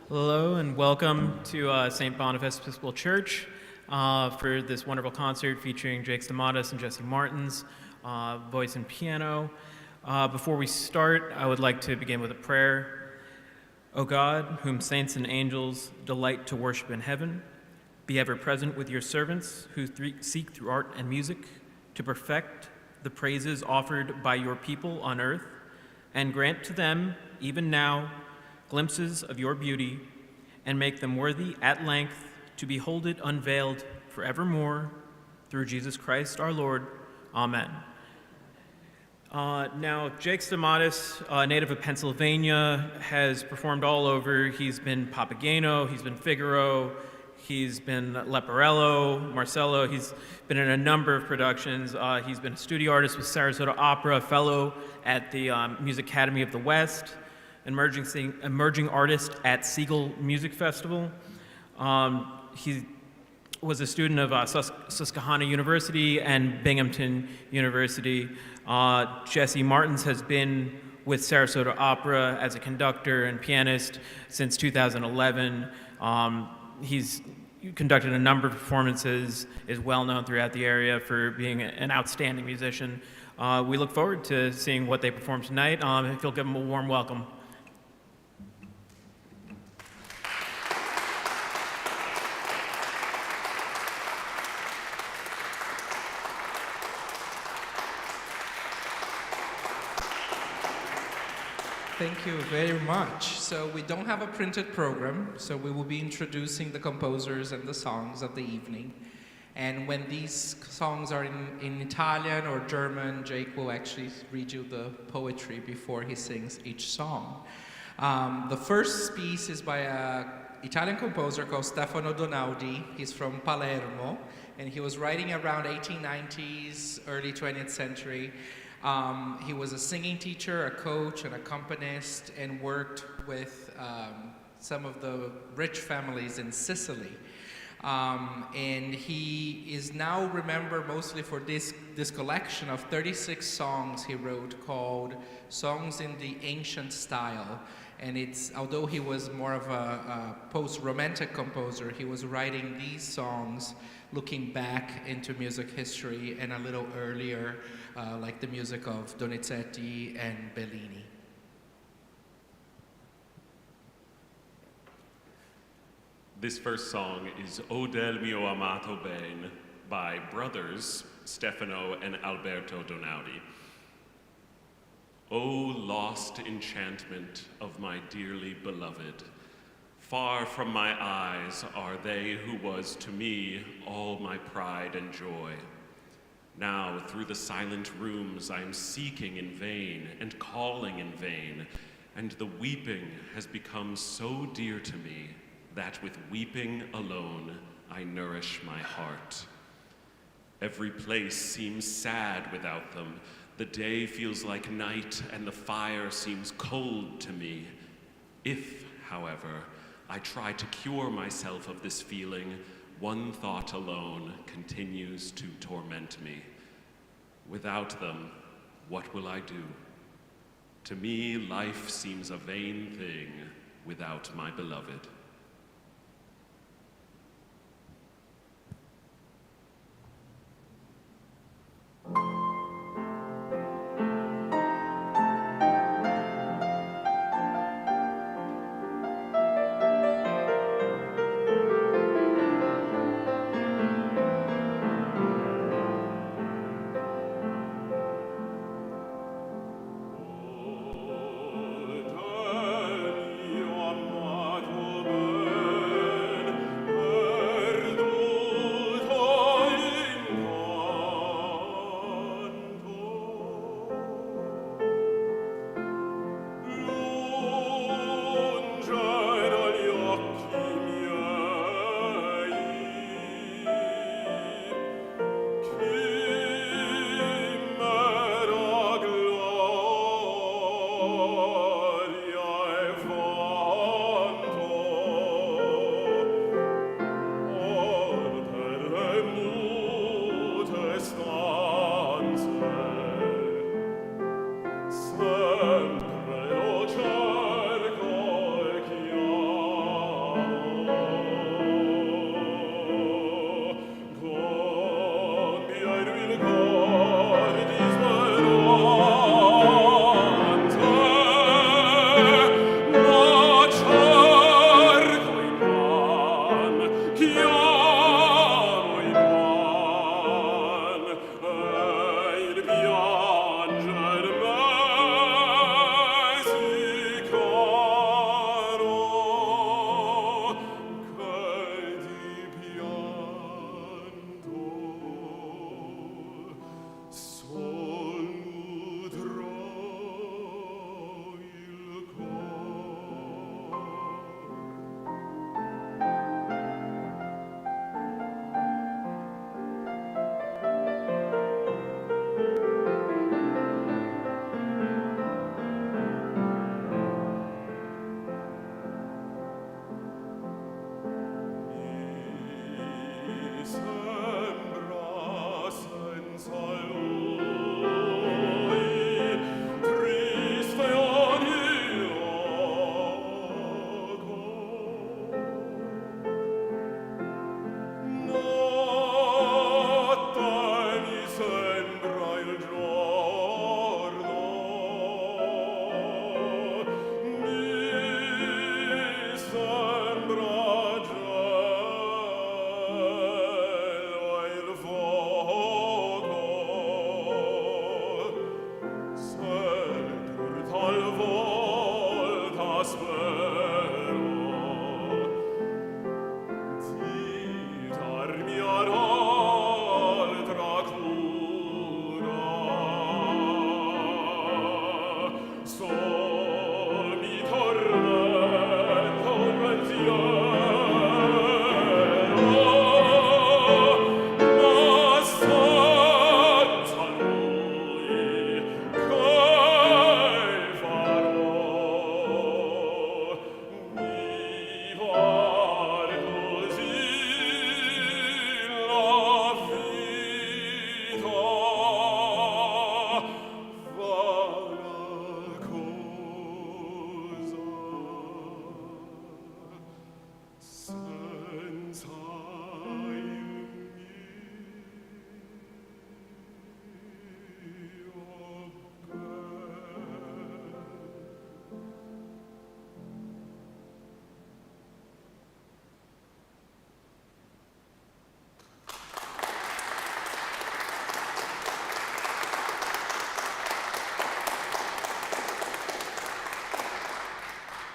Hello and welcome to St Boniface Episcopal Church for this wonderful concert featuring Jake Stamatis and Jesse Martins, voice and piano. Before we start, I would like to begin with a prayer. O God, whom saints and angels delight to worship in heaven, be ever present with your servants who seek through art and music to perfect the praises offered by your people on earth, and grant to them, even now, glimpses of your beauty, and make them worthy at length to behold it unveiled forevermore, through Jesus Christ our Lord. Amen. Now, Jake Stamatis, a native of Pennsylvania, has performed all over. He's been Papageno, he's been Figaro, he's been Leporello, Marcello. He's been in a number of productions. He's been a studio artist with Sarasota Opera, a fellow at the Music Academy of the West, emerging artist at Siegel Music Festival. He was a student of Susquehanna University and Binghamton University. Jesse Martins has been with Sarasota Opera as a conductor and pianist since 2011. He's conducted a number of performances, is well known throughout the area for being an outstanding musician. We look forward to seeing what they perform tonight. If you'll give them a warm welcome. Thank you very much. So we don't have a printed program, so we will be introducing the composers and the songs of the evening. And when these songs are in Italian or German, Jake will actually read you the poetry before he sings each song. The first piece is by an Italian composer called Stefano Donaudi. He's from Palermo, and he was writing around 1890s, early 20th century. He was a singing teacher, a coach, an accompanist, and worked with some of the rich families in Sicily. And he is now remembered mostly for this collection of 36 songs he wrote called Songs in the Ancient Style. And although he was more of a post-romantic composer, he was writing these songs looking back into music history and a little earlier, like the music of Donizetti and Bellini. This first song is O del mio amato ben by brothers Stefano and Alberto Donaudi. O lost enchantment of my dearly beloved, far from my eyes are they who was to me all my pride and joy. Now through the silent rooms I am seeking in vain and calling in vain, and the weeping has become so dear to me that with weeping alone I nourish my heart. Every place seems sad without them. The day feels like night and the fire seems cold to me. If, however, I try to cure myself of this feeling, one thought alone continues to torment me. Without them, what will I do? To me, life seems a vain thing without my beloved. O del mio amato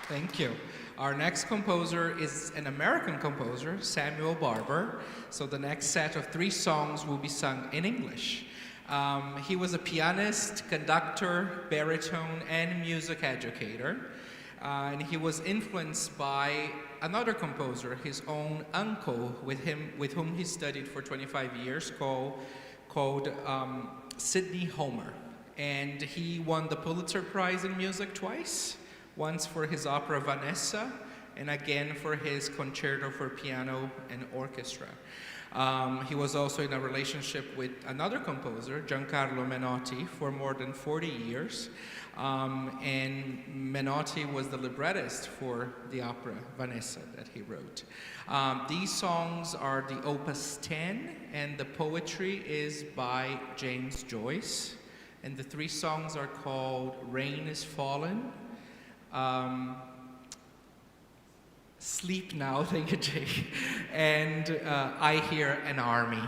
Thank you. Our next composer is an American composer, Samuel Barber. So the next set of 3 songs will be sung in English. He was a pianist, conductor, baritone, and music educator. And he was influenced by another composer, his own uncle, with whom he studied for 25 years, called Sidney Homer. And he won the Pulitzer Prize in Music twice, once for his opera Vanessa, and again for his concerto for piano and orchestra. He was also in a relationship with another composer, Giancarlo Menotti, for more than 40 years. And Menotti was the librettist for the opera Vanessa that he wrote. These songs are the Opus 10, and the poetry is by James Joyce. And the 3 songs are called Rain is Fallen, Sleep Now, thank you, Jake, and I Hear an Army.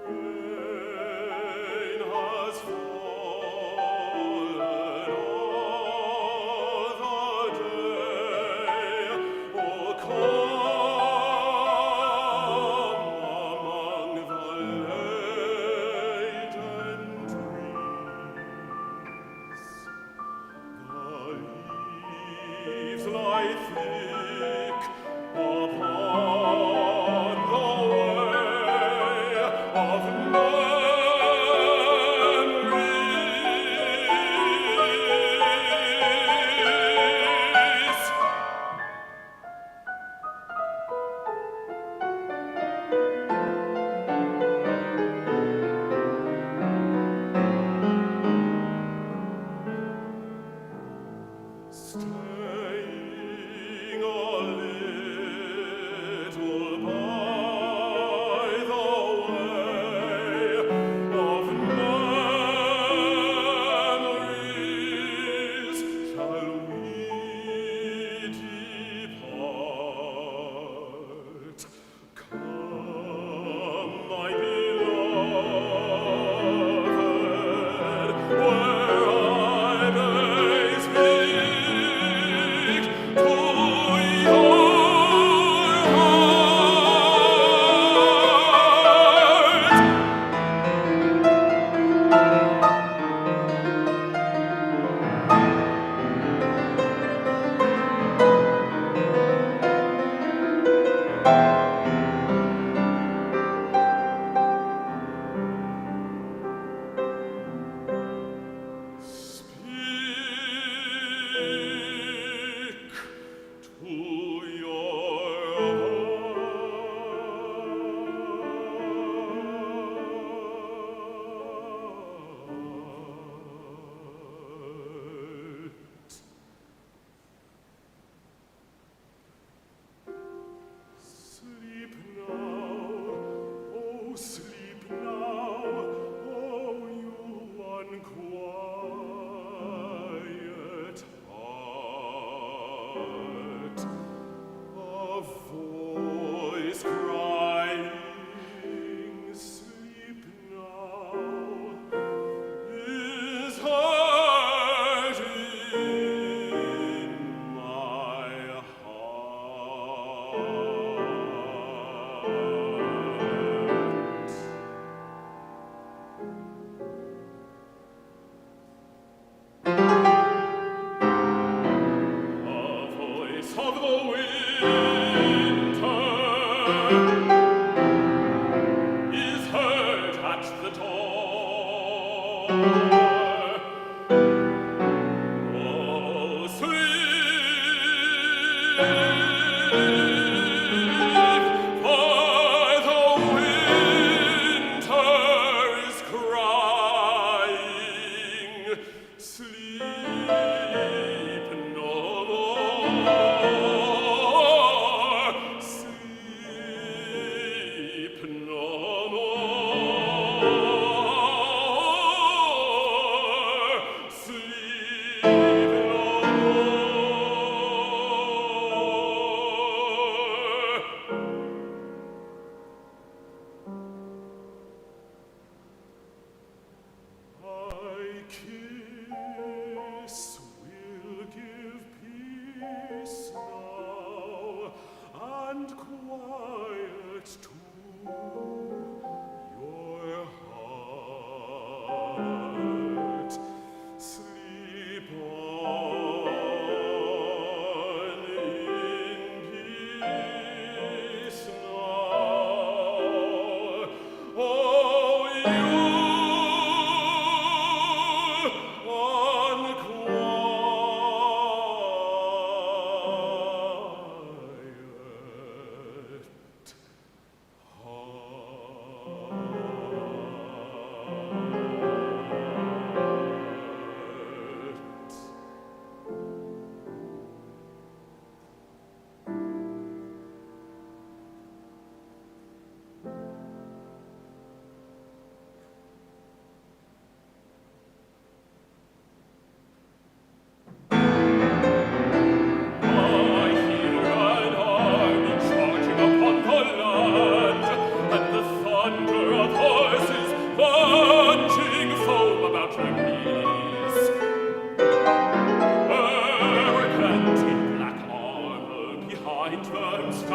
Rain has fallen.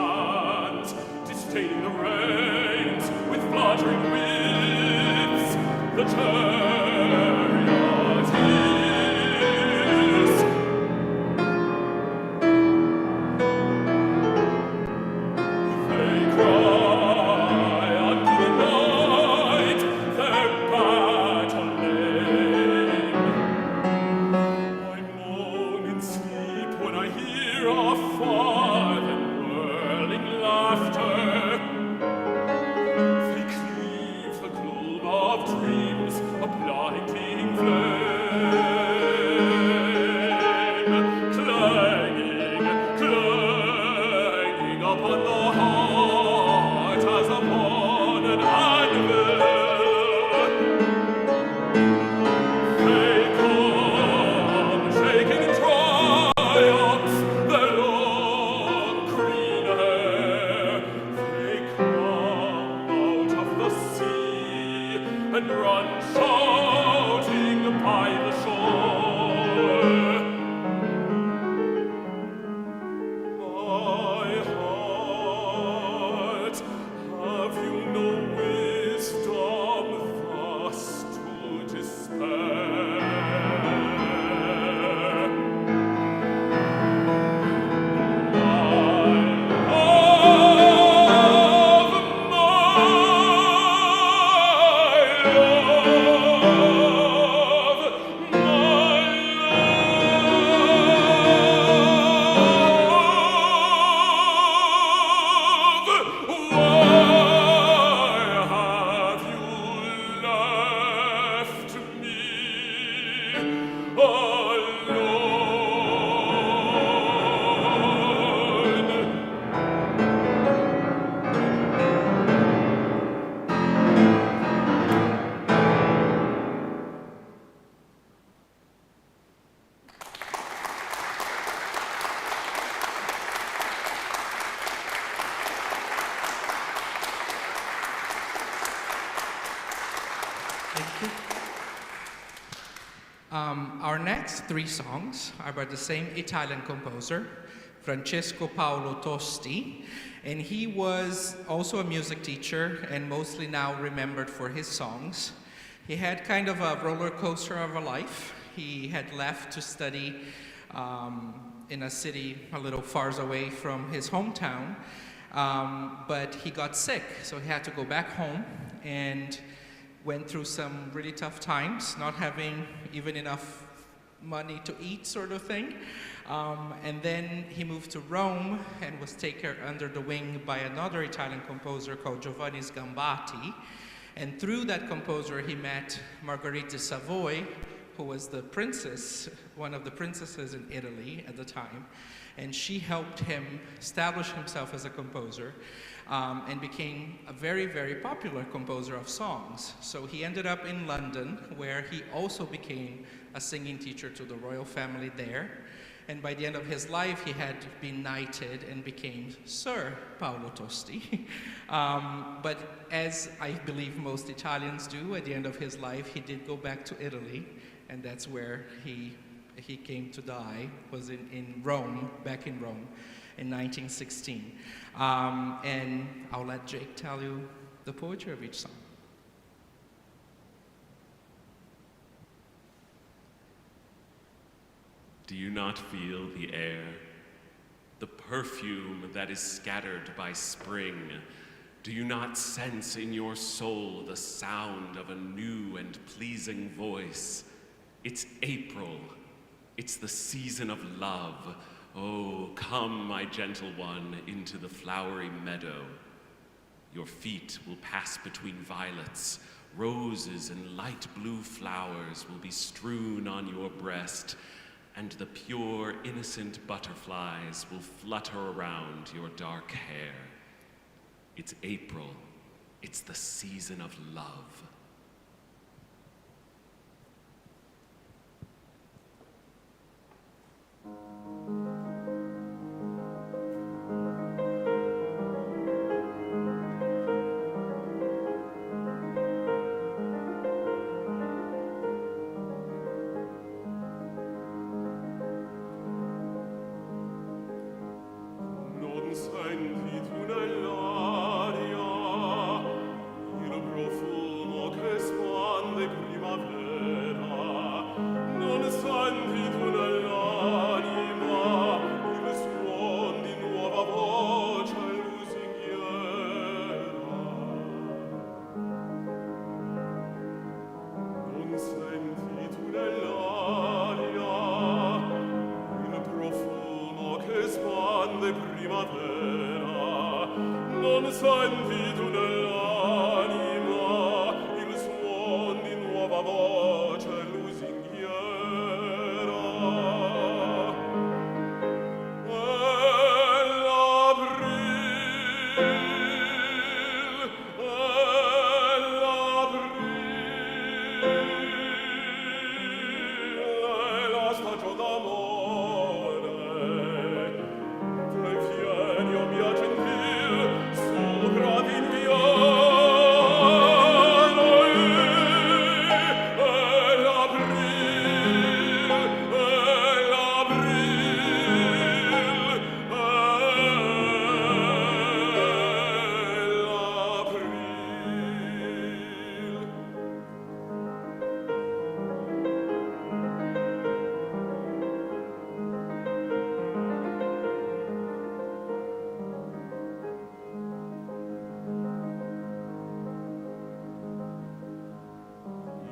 hands, disdaining the reins with fluttering wings. The chariot is. They cry unto the night their battle name. I moan in sleep when I hear afar them whirling laughter. They cleave the gloom of dreams, a blinding flame, clanging, clanging upon the heart as upon an anvil. They come shaking in triumph their long green hair. They come out of the sea and run shouting by the shore. My heart, have you no wisdom thus to despair? Thank you. Our next three songs are by the same Italian composer, Francesco Paolo Tosti, and he was also a music teacher and mostly now remembered for his songs. He had kind of a roller coaster of a life. He had left to study in a city a little far away from his hometown, but he got sick, so he had to go back home and went through some really tough times, not having even enough money to eat, sort of thing. And then he moved to Rome and was taken under the wing by another Italian composer called Giovanni Sgambati. And through that composer, he met Marguerite de Savoy, who was the princess, one of the princesses in Italy at the time. And she helped him establish himself as a composer and became a very, very popular composer of songs. So he ended up in London, where he also became a singing teacher to the royal family there. And by the end of his life, he had been knighted and became Sir Paolo Tosti. But as I believe most Italians do, at the end of his life, he did go back to Italy, and that's where he came to die, was in Rome, back in Rome, in 1916. And I'll let Jake tell you the poetry of each song. Do you not feel the air, the perfume that is scattered by spring? Do you not sense in your soul the sound of a new and pleasing voice? It's April. It's the season of love. Oh, come, my gentle one, into the flowery meadow. Your feet will pass between violets. Roses and light blue flowers will be strewn on your breast, and the pure, innocent butterflies will flutter around your dark hair. It's April. It's the season of love. Non senti sentito nell'anima il suon di nuova voce lusinghiera. E la stagione d'amore, te vieni, o mia gentil, sopra di Viano, e l'April,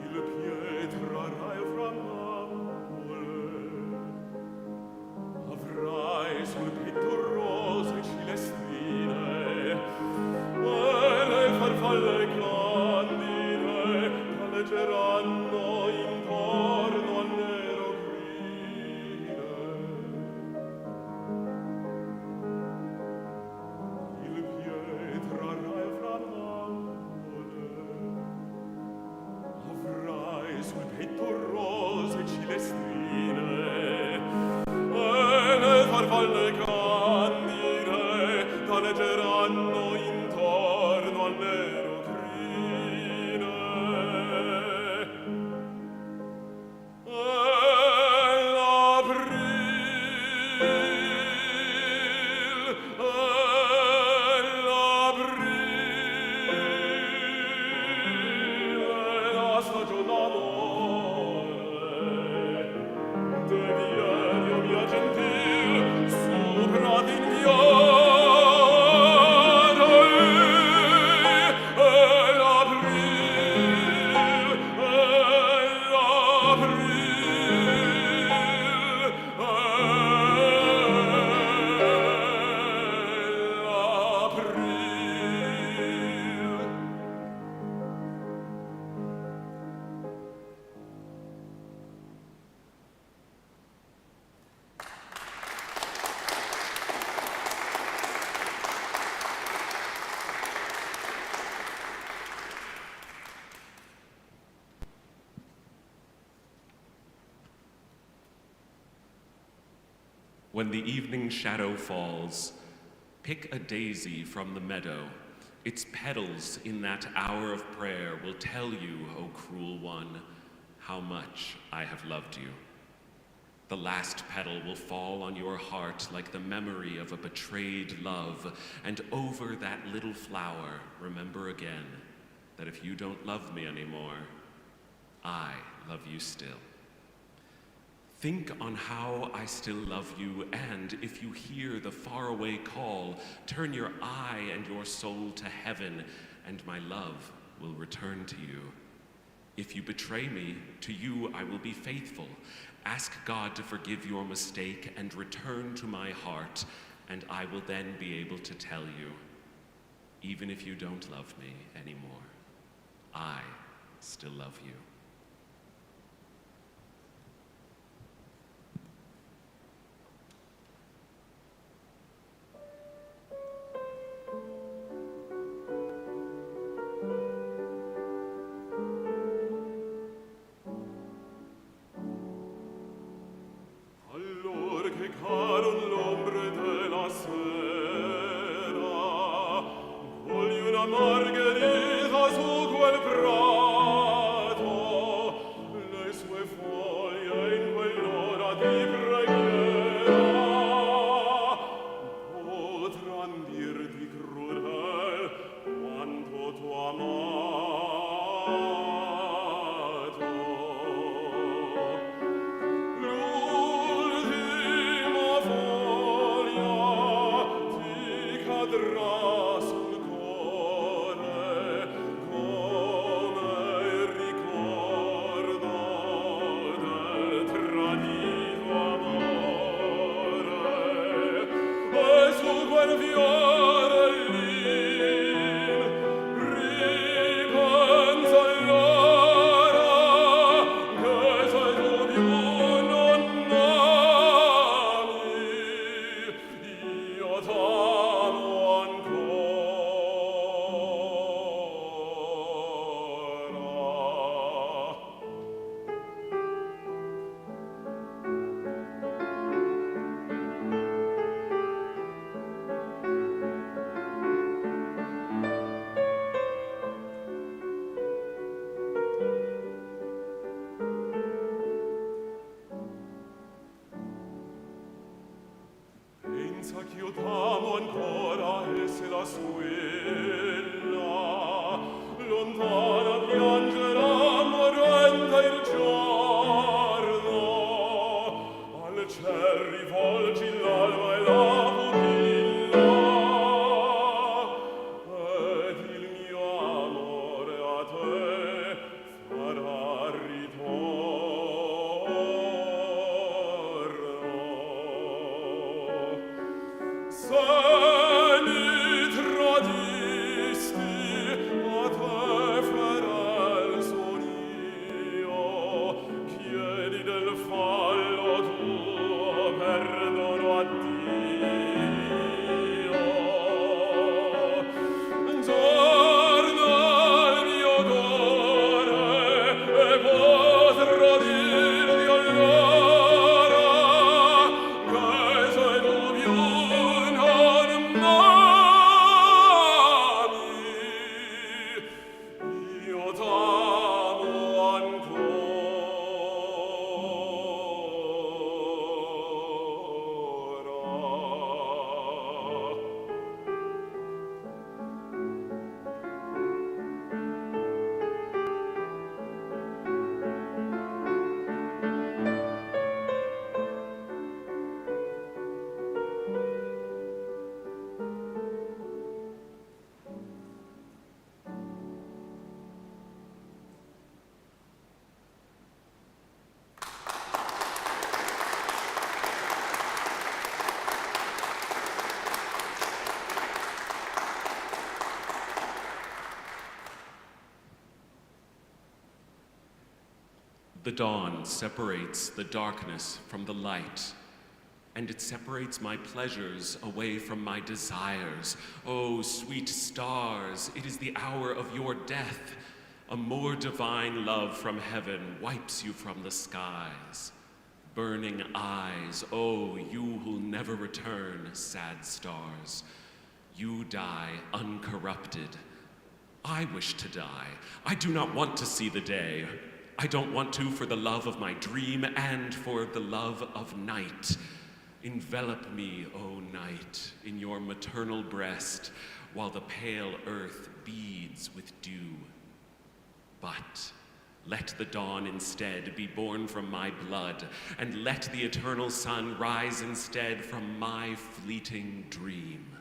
il pietra fra avrai sul petto rose cilestrine e le farfalle candide galleggeranno intorno al nero grine. Il pietra fra avrai sul petto rose cilestrine e le farfalle candide galleggeranno intorno al nero crine. E la stagione d'amore, te vieni, o mia gentil, sopra di Viano, e When the evening shadow falls, pick a daisy from the meadow. Its petals in that hour of prayer will tell you, O cruel one, how much I have loved you. The last petal will fall on your heart like the memory of a betrayed love, and over that little flower, remember again that if you don't love me anymore, I love you still. Think on how I still love you, and if you hear the faraway call, turn your eye and your soul to heaven, and my love will return to you. If you betray me, to you I will be faithful. Ask God to forgive your mistake and return to my heart, and I will then be able to tell you, even if you don't love me anymore, I still love you. allor che caron l'ombre della sera, voglio una margherita su quel prato, le sue foglie in quell'ora di preghiera potran dirti crudel quanto t'ho amato. L'ultima foglia ti cadrà sul cuore The dawn separates the darkness from the light, and it separates my pleasures away from my desires. Oh, sweet stars, it is the hour of your death. A more divine love from heaven wipes you from the skies. Burning eyes, oh, you who'll never return, sad stars. You die uncorrupted. I wish to die. I do not want to see the day. I don't want to for the love of my dream and for the love of night. Envelop me, O night, in your maternal breast, while the pale earth beads with dew. But let the dawn instead be born from my blood, and let the eternal sun rise instead from my fleeting dream.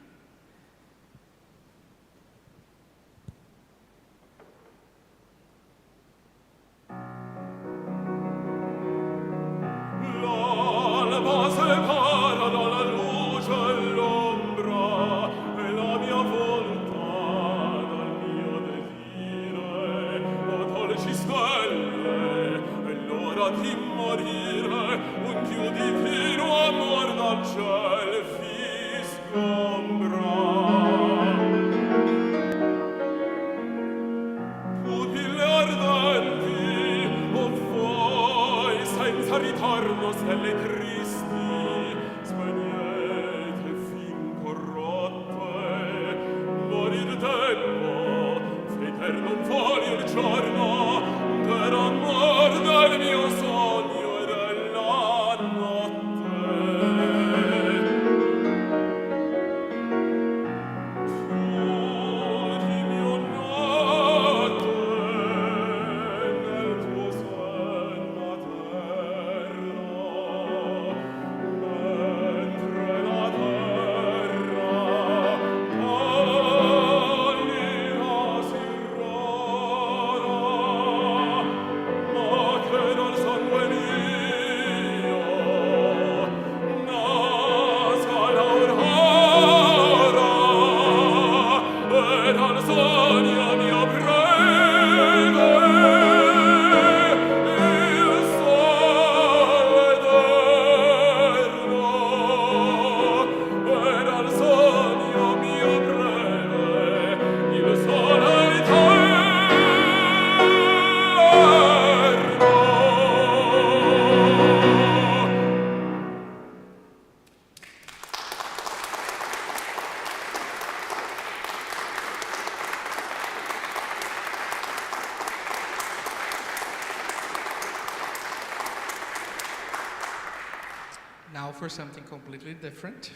for something completely different.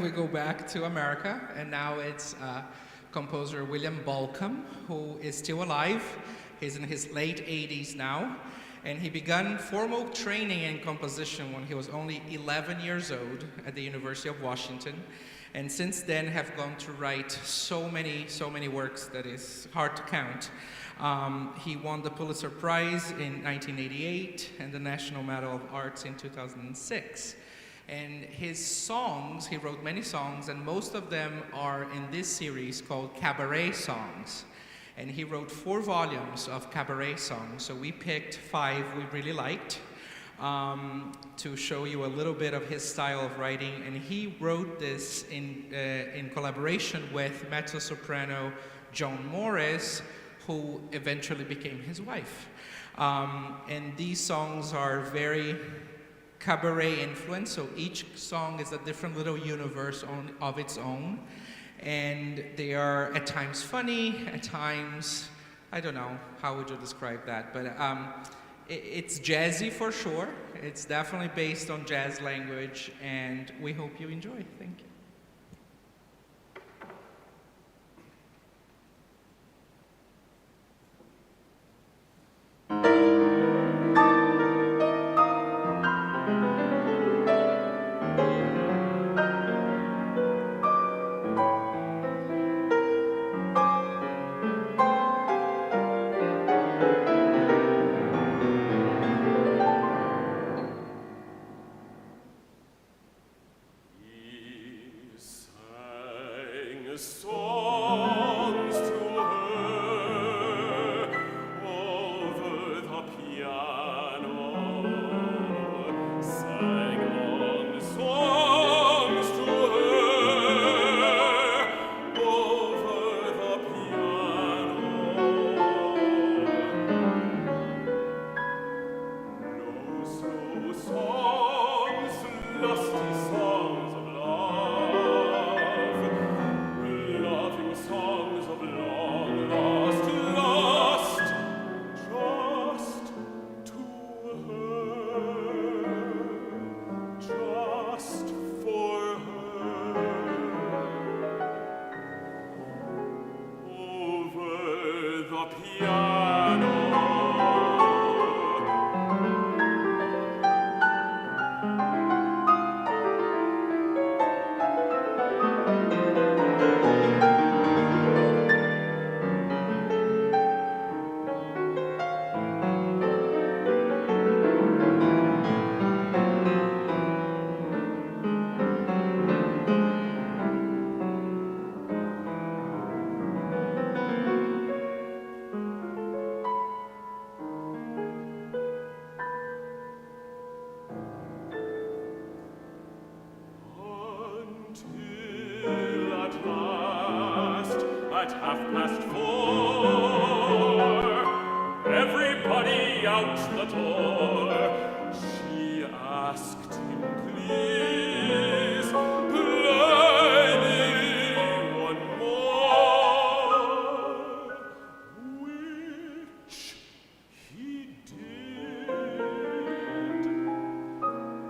We go back to America, and now it's composer William Balcom, who is still alive. He's in his late 80s now, and he began formal training in composition when he was only 11 years old at the University of Washington, and since then have gone to write so many works that is hard to count. He won the Pulitzer Prize in 1988 and the National Medal of Arts in 2006. And his songs, he wrote many songs, and most of them are in this series called Cabaret Songs. And he wrote 4 volumes of cabaret songs, so we picked 5 we really liked to show you a little bit of his style of writing. And he wrote this in collaboration with mezzo-soprano Joan Morris, who eventually became his wife. And these songs are very cabaret influenced, so each song is a different little universe of its own. And they are at times funny, at times, I don't know, how would you describe that? But it's jazzy for sure. It's definitely based on jazz language, and we hope you enjoy. Thank you. Songs to her over the piano, sang long songs to her over the piano. No slow songs, lusty songs of love, loving songs of long lost lust, just to her, just for her, over the piano. Until at last, at 4:30, everybody out the door, she asked him, please, play me one more, which he did,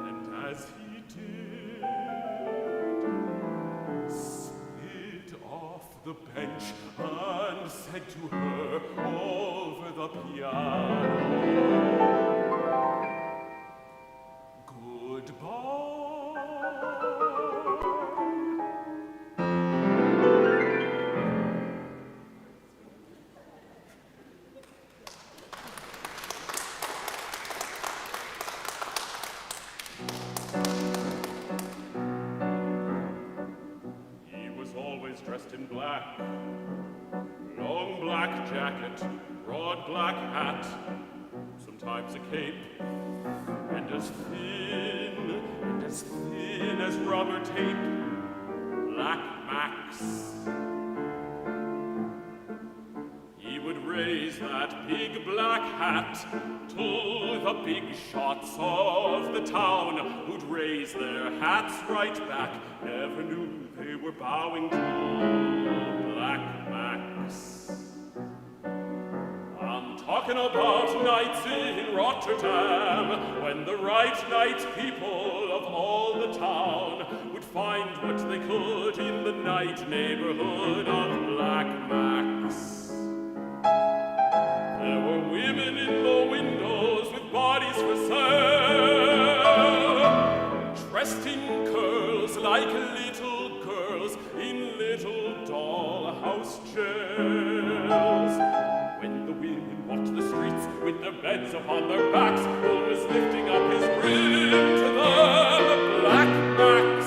and as he did, slid off the bench and said to her over the piano, goodbye. He was always dressed in black, long black jacket, broad black hat, sometimes a cape, and as thin as rubber tape, black Max. He would raise that big black hat to the big shots of the town, who'd raise their hats right back, never knew they were bowing to Black Max. I'm talking about nights in Rotterdam, when the right night people of all the town would find what they could in the night neighborhood of Black Max. There were women in the windows with bodies for sale, dressed in curls like little girls in little dollhouse jails. When the women walked the streets with their beds upon their backs, Bull was lifting up his brim to the Black Max.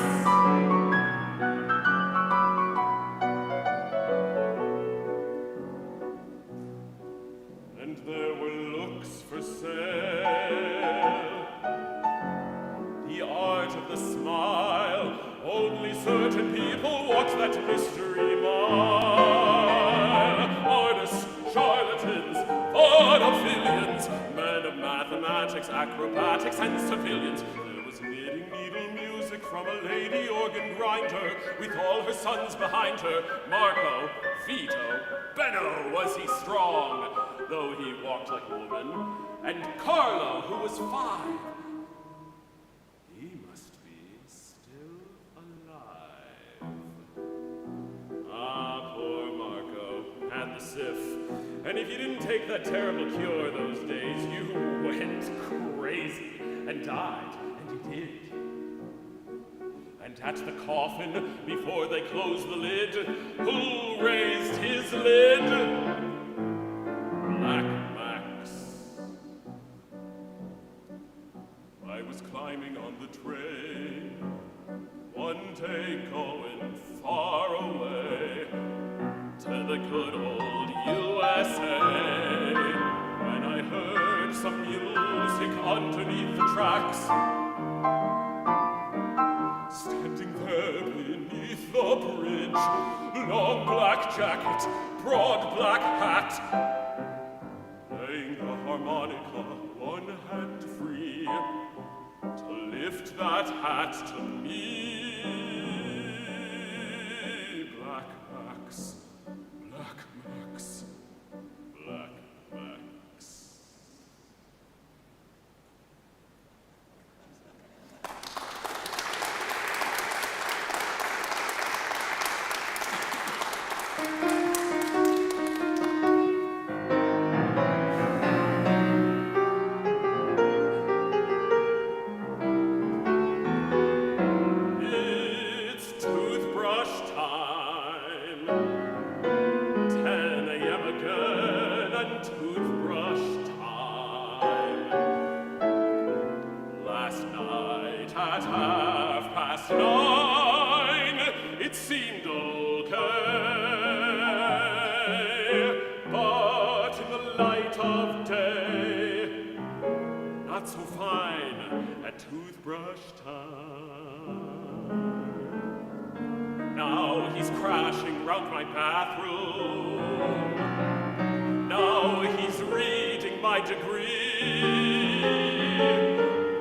And there were looks for sale, the art of the smile. Only certain people walk that mystery mile. Artists, charlatans, vaudevillians, men of mathematics, acrobatics, and civilians. There was knitting needle music from a lady organ grinder with all her sons behind her. Marco, Vito, Benno, was he strong, though he walked like a woman. And Carlo, who was 5. He must be still alive. Ah, poor Marco had the sif. And if you didn't take that terrible cure those days, you went crazy and died, and you did. And at the coffin, before they closed the lid, who raised his lid? Black Max. I was climbing on the train, one day going far away to the good old USA, when I heard some music underneath the tracks. Standing there beneath the bridge, long black jacket, broad black hat, playing the harmonica, one hand free, to lift that hat to me. Black Max, Black Max, Black Max. It's toothbrush time. 10 a.m. again, and toothbrush time. Last night at 9:30, it seemed okay, but in the light of day, not so fine at toothbrush time. Now he's crashing round my bathroom. Now he's reading my degree,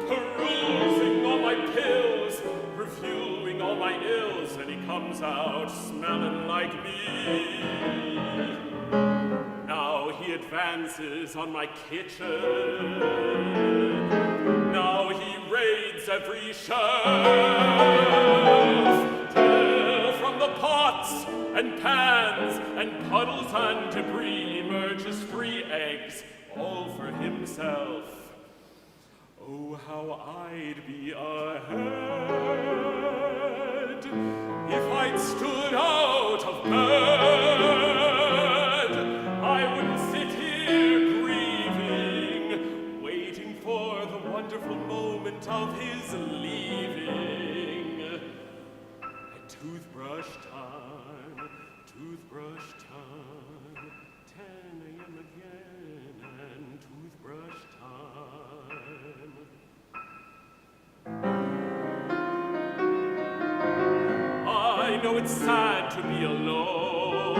perusing all my pills, reviewing all my ills, and he comes out smelling like me. Now he advances on my kitchen. Now he raids every shelf, till from the pots and pans and puddles and debris emerges 3 eggs, all for himself. Oh, how I'd be ahead if I'd stood out of bed. I wouldn't sit here grieving, waiting for the wonderful moment of his leaving. At toothbrush time, 10 a.m. again, and toothbrush time. I know it's sad to be alone.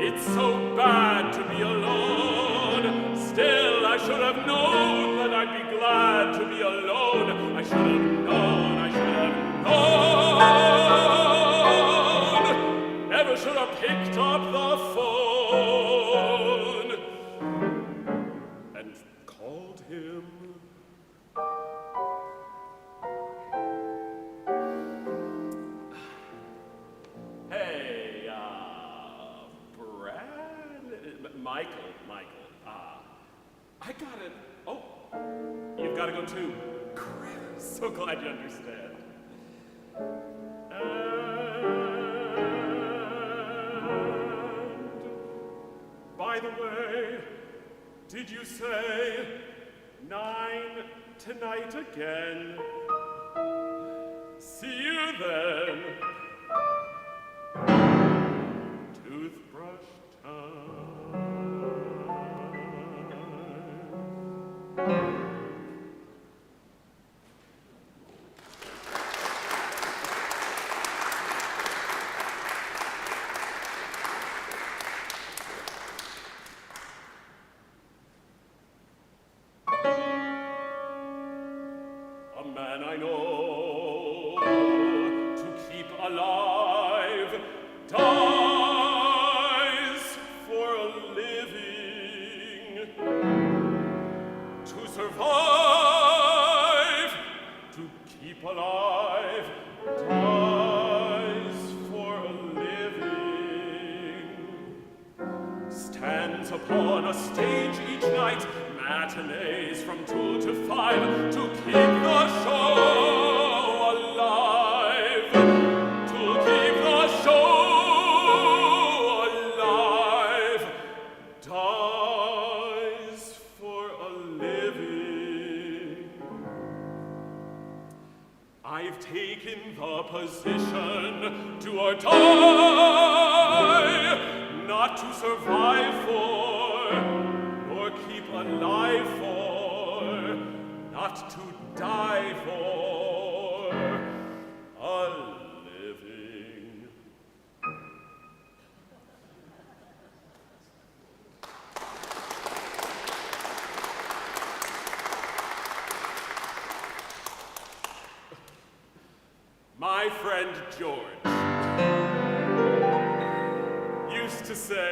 It's so bad to be alone. Still, I should have known that I'd be glad to be alone. I should have known, I should have known. Never should have picked up the phone and called him. Michael. I got it. Oh, you've got to go too. Chris, so glad you understand. And by the way, did you say 9 tonight again? See you then. Toothbrush time. A man I know to keep alive dies for a living. To survive, to keep alive, dies for a living. Stands upon a stage each night, matinees from 2 to 5, to keep the show alive. To keep the show alive. Dies for a living. I've taken the position, do or die, not to survive for, nor keep alive for, not to die for, a living. My friend George used to say,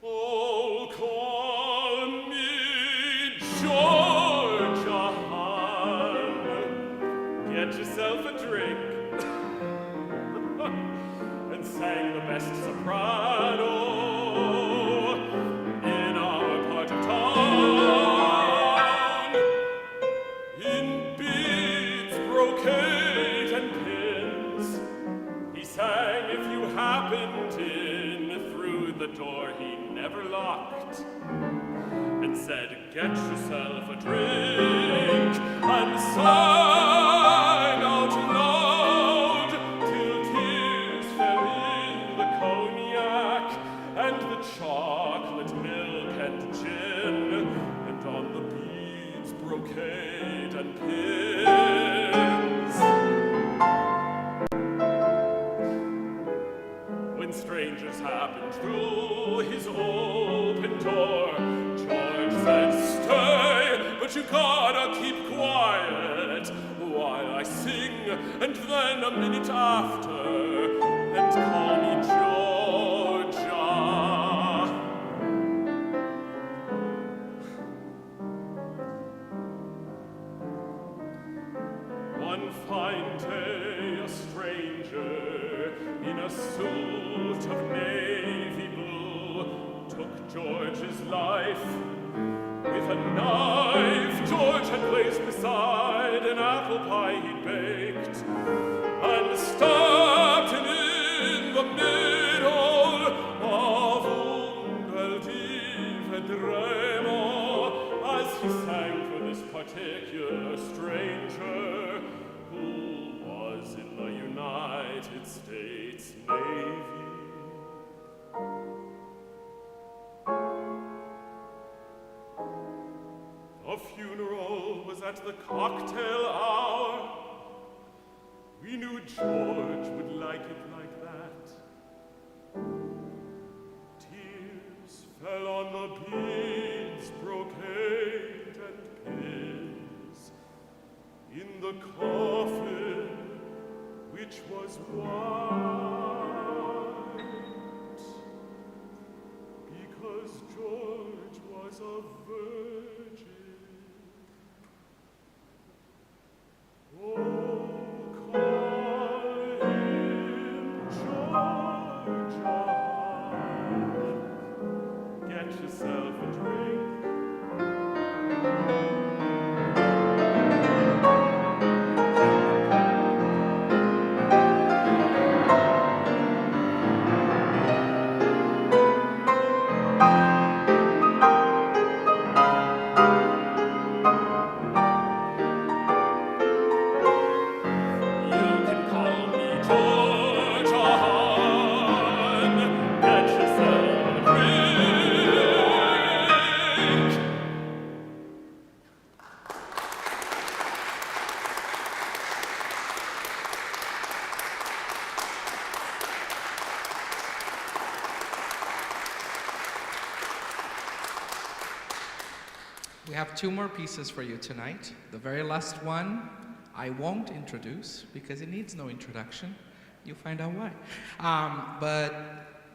"Oh, call me Georgia hon. Get yourself a drink," and sang the best soprano in our part of town. In beads, brocade, and pins, he sang if you happened in through the door he never locked, and said, "Get yourself a drink," and sang out loud till tears fell in the cognac and the chocolate milk and gin, and on the beads, brocade, and pins. When strangers happened through his open door, George said, "Stay, but you gotta keep quiet while I sing, and then a minute after, and call me Georgia." One fine day, a stranger in a suit of navy blue took George's life. With a knife George had placed beside an apple pie he'd baked, and stabbed him in the middle of "Bel vedremo," as he sang for this particular stranger, who was in the United States Navy. The funeral was at the cocktail hour. We knew George would like it like that. Tears fell on the beads, brocade, and pins in the coffin, which was white, because George was a virgin. Oh, call him We have two more pieces for you tonight. The very last one, I won't introduce because it needs no introduction. You'll find out why. But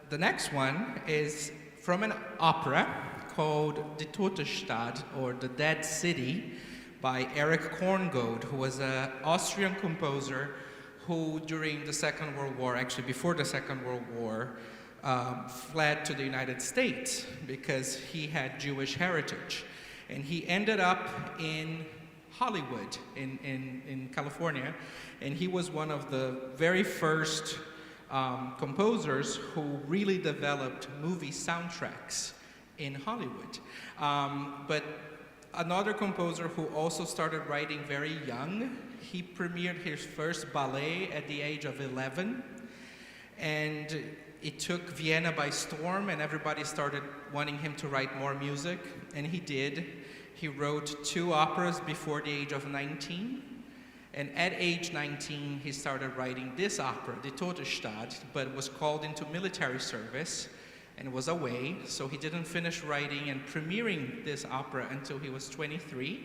the next one is from an opera called Die Tote Stadt, or The Dead City, by Erich Korngold, who was an Austrian composer who, during the Second World War, actually before the Second World War, fled to the United States because he had Jewish heritage. And he ended up in Hollywood, in California, and he was one of the very first composers who really developed movie soundtracks in Hollywood. But another composer who also started writing very young, he premiered his first ballet at the age of 11, and it took Vienna by storm, and everybody started wanting him to write more music, and he did. He wrote 2 operas before the age of 19, and at age 19 he started writing this opera, Die Tote Stadt, but was called into military service and was away, so he didn't finish writing and premiering this opera until he was 23.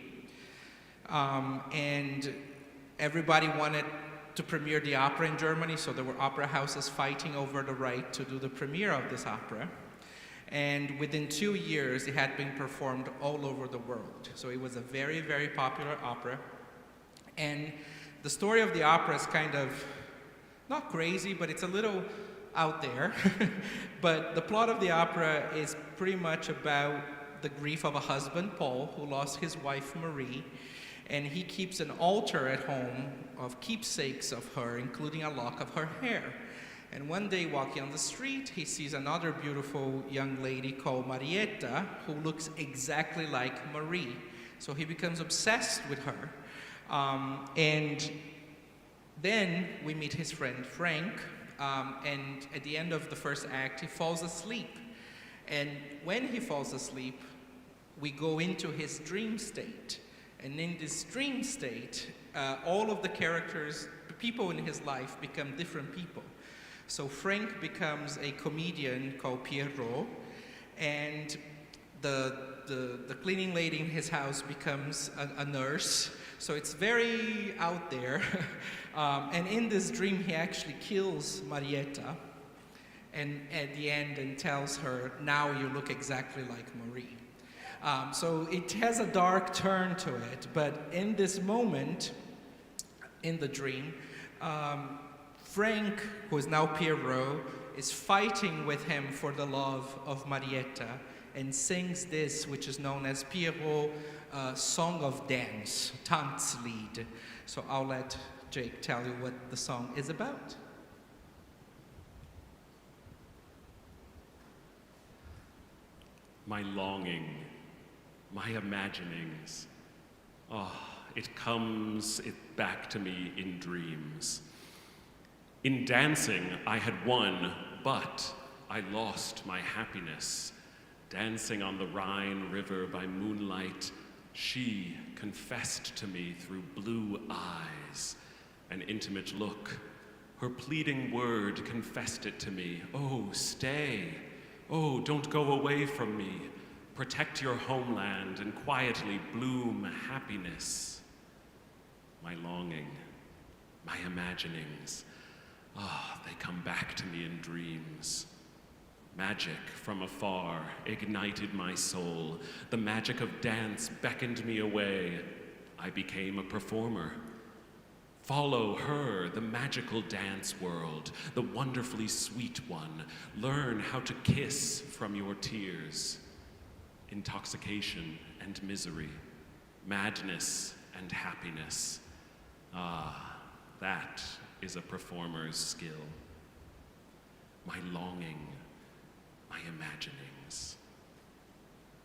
And everybody wanted to premiere the opera in Germany, so there were opera houses fighting over the right to do the premiere of this opera. And within 2 years, it had been performed all over the world. So it was a very, very popular opera. And the story of the opera is kind of, not crazy, but it's a little out there. But the plot of the opera is pretty much about the grief of a husband, Paul, who lost his wife, Marie. And he keeps an altar at home of keepsakes of her, including a lock of her hair. And one day, walking on the street, he sees another beautiful young lady called Marietta, who looks exactly like Marie. So he becomes obsessed with her. And then we meet his friend Frank, and at the end of the first act, he falls asleep. And when he falls asleep, we go into his dream state. And in this dream state, all of the characters, the people in his life, become different people. So Frank becomes a comedian called Pierrot, and the cleaning lady in his house becomes a nurse. So it's very out there. And in this dream, he actually kills Marietta, and at the end, and tells her, "Now you look exactly like Marie." So it has a dark turn to it, but in this moment, in the dream, Frank, who is now Pierrot, is fighting with him for the love of Marietta and sings this, which is known as Pierrot's Song of Dance, Tanzlied. So I'll let Jake tell you what the song is about. My longing, my imaginings, it comes back to me in dreams. In dancing, I had won, but I lost my happiness. Dancing on the Rhine River by moonlight, she confessed to me through blue eyes, an intimate look. Her pleading word confessed it to me. Oh, stay. Oh, don't go away from me. Protect your homeland and quietly bloom happiness. My longing, my imaginings, they come back to me in dreams. Magic from afar ignited my soul. The magic of dance beckoned me away. I became a performer. Follow her, the magical dance world, the wonderfully sweet one. Learn how to kiss from your tears. Intoxication and misery, madness and happiness. That is a performer's skill. My longing, my imaginings,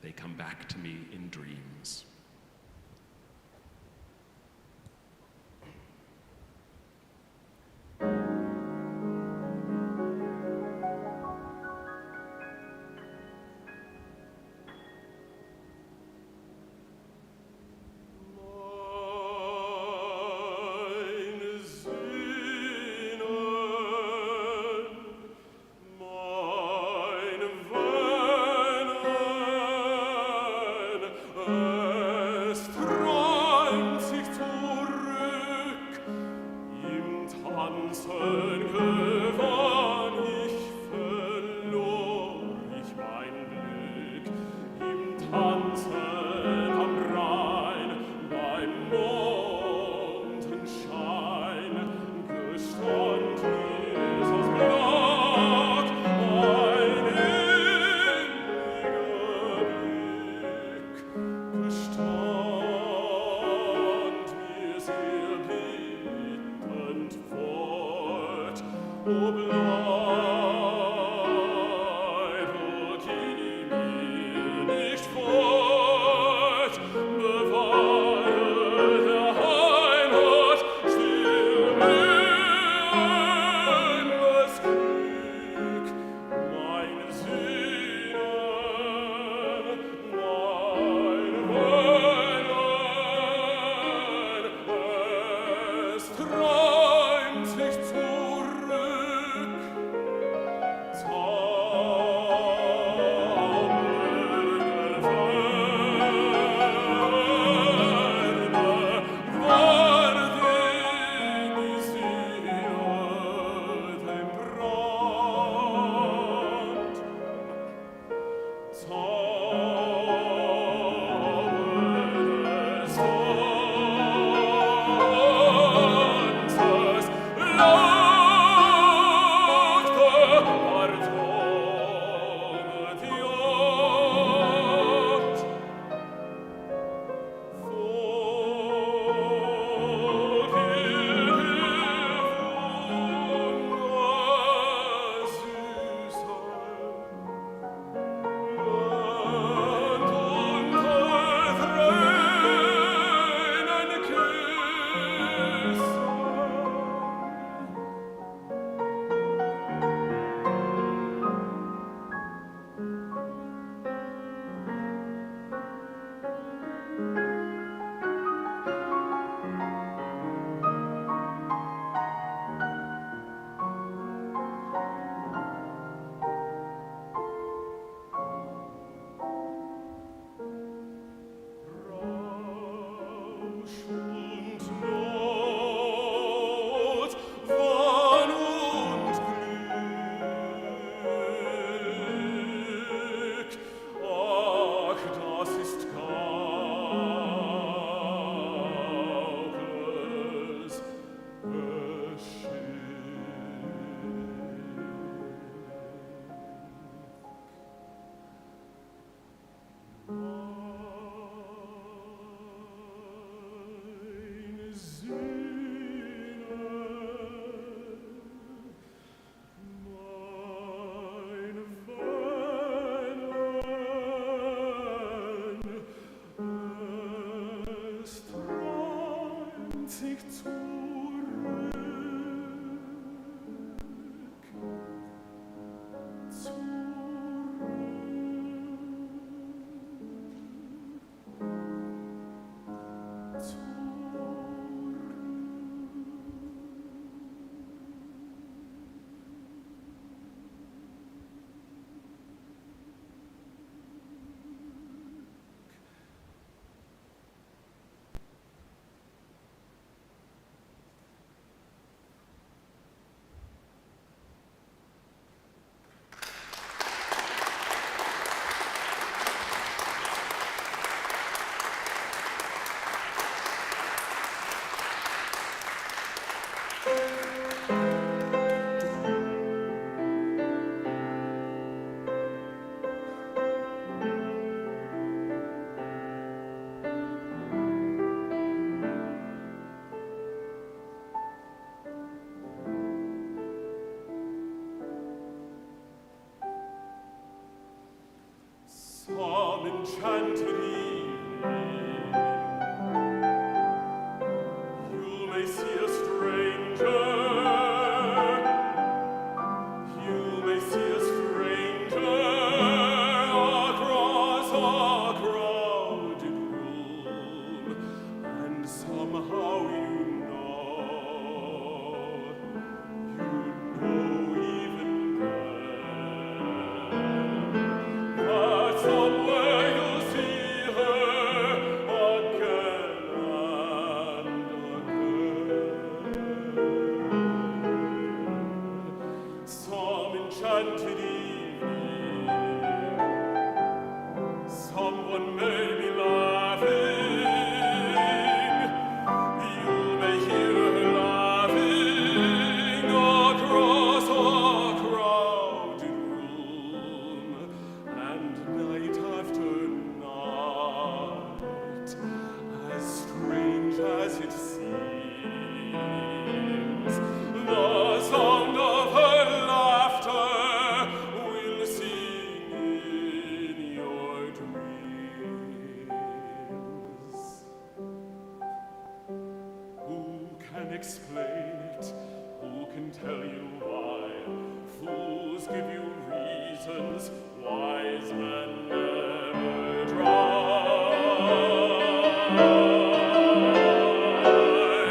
they come back to me in dreams. Mein Weinen, enchanted evening, you may see a stranger. You may see a stranger across a crowded room, and somehow you know even then that somewhere you'll see her again and again. Some enchanted evening, someone may be laughing. You may hear her laughing across a crowded room, and night after night, as strange as it seems, the sound of her laughter will sing in your dreams. Who can explain it? Who can tell you why? Fools give you reasons, wise men never try.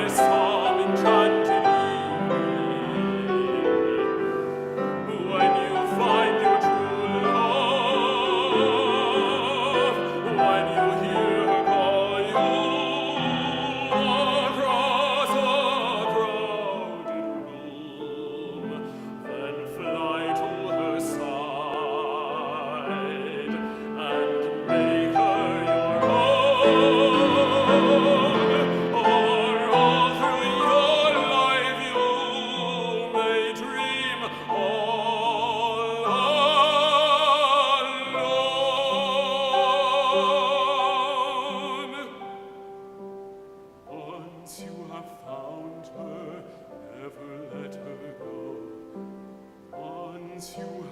Some enchanted evening, when you you